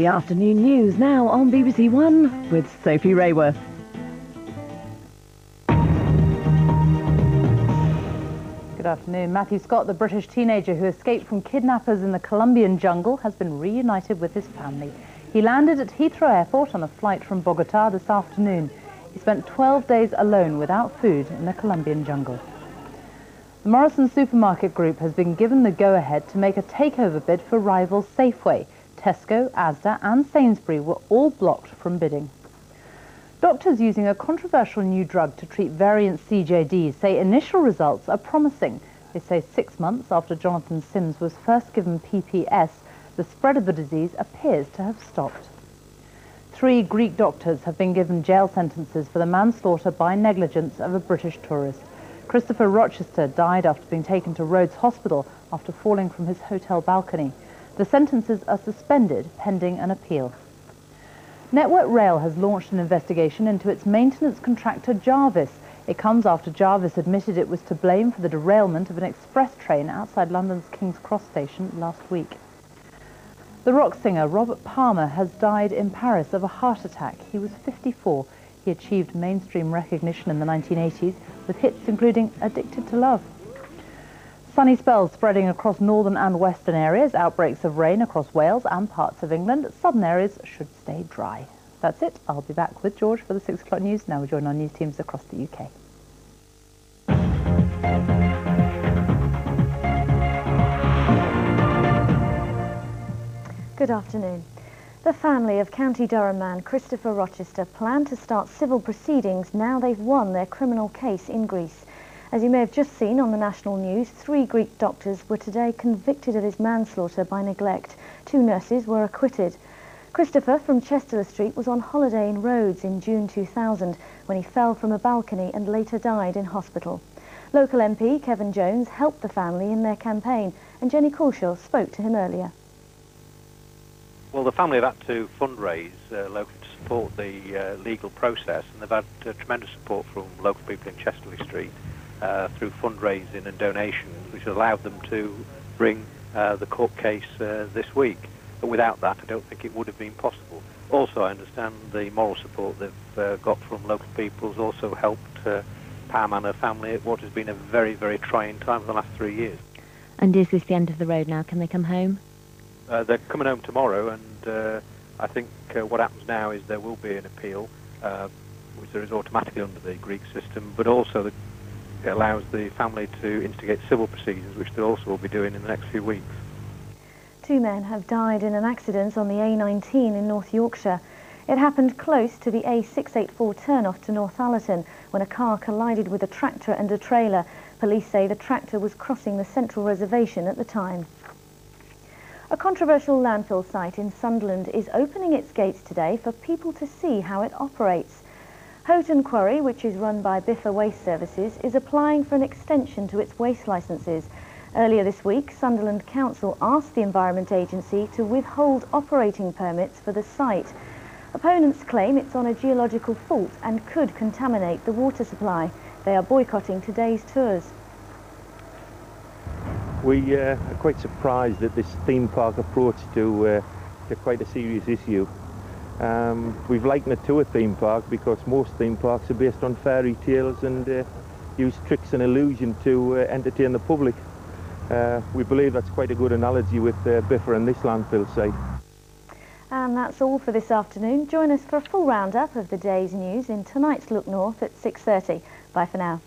The afternoon news now on BBC One with Sophie Raworth. Good afternoon. Matthew Scott, the British teenager who escaped from kidnappers in the Colombian jungle, has been reunited with his family. He landed at Heathrow Airport on a flight from Bogota this afternoon. He spent 12 days alone without food in the Colombian jungle. The Morrison Supermarket Group has been given the go-ahead to make a takeover bid for rival Safeway. Tesco, Asda and Sainsbury were all blocked from bidding. Doctors using a controversial new drug to treat variant CJD say initial results are promising. They say 6 months after Jonathan Sims was first given PPS, the spread of the disease appears to have stopped. 3 Greek doctors have been given jail sentences for the manslaughter by negligence of a British tourist. Christopher Rochester died after being taken to Rhodes Hospital after falling from his hotel balcony. The sentences are suspended pending an appeal. Network Rail has launched an investigation into its maintenance contractor Jarvis. It comes after Jarvis admitted it was to blame for the derailment of an express train outside London's King's Cross station last week. The rock singer Robert Palmer has died in Paris of a heart attack. He was 54. He achieved mainstream recognition in the 1980s with hits including Addicted to Love. Sunny spells spreading across northern and western areas, outbreaks of rain across Wales and parts of England. Southern areas should stay dry. That's it. I'll be back with George for the 6 o'clock news. Now we join our news teams across the UK. Good afternoon. The family of County Durham man Christopher Rochester plan to start civil proceedings now they've won their criminal case in Greece. As you may have just seen on the national news, 3 Greek doctors were today convicted of his manslaughter by neglect. 2 nurses were acquitted. Christopher from Chester Street was on holiday in Rhodes in June 2000 when he fell from a balcony and later died in hospital. Local MP Kevin Jones helped the family in their campaign, and Jenny Coulshaw spoke to him earlier. Well, the family have had to fundraise locally to support the legal process, and they've had tremendous support from local people in Chesterley Street through fundraising and donations, which has allowed them to bring the court case this week. But without that, I don't think it would have been possible. Also, I understand the moral support they've got from local people has also helped Pam and her family at what has been a very, very trying time for the last 3 years. And is this the end of the road now? Can they come home? They're coming home tomorrow, and I think what happens now is there will be an appeal, which there is automatically under the Greek system, but also it allows the family to instigate civil proceedings, which they also will be doing in the next few weeks. 2 men have died in an accident on the A19 in North Yorkshire. It happened close to the A684 turn-off to Northallerton when a car collided with a tractor and a trailer. Police say the tractor was crossing the central reservation at the time. A controversial landfill site in Sunderland is opening its gates today for people to see how it operates. Houghton Quarry, which is run by Biffa Waste Services, is applying for an extension to its waste licences. Earlier this week, Sunderland Council asked the Environment Agency to withhold operating permits for the site. Opponents claim it's on a geological fault and could contaminate the water supply. They are boycotting today's tours. We are quite surprised at this theme park approach to quite a serious issue. We've likened it to a theme park because most theme parks are based on fairy tales and use tricks and illusion to entertain the public. We believe that's quite a good analogy with Biffa and this landfill site. And that's all for this afternoon. Join us for a full roundup of the day's news in tonight's Look North at 6:30. Bye for now.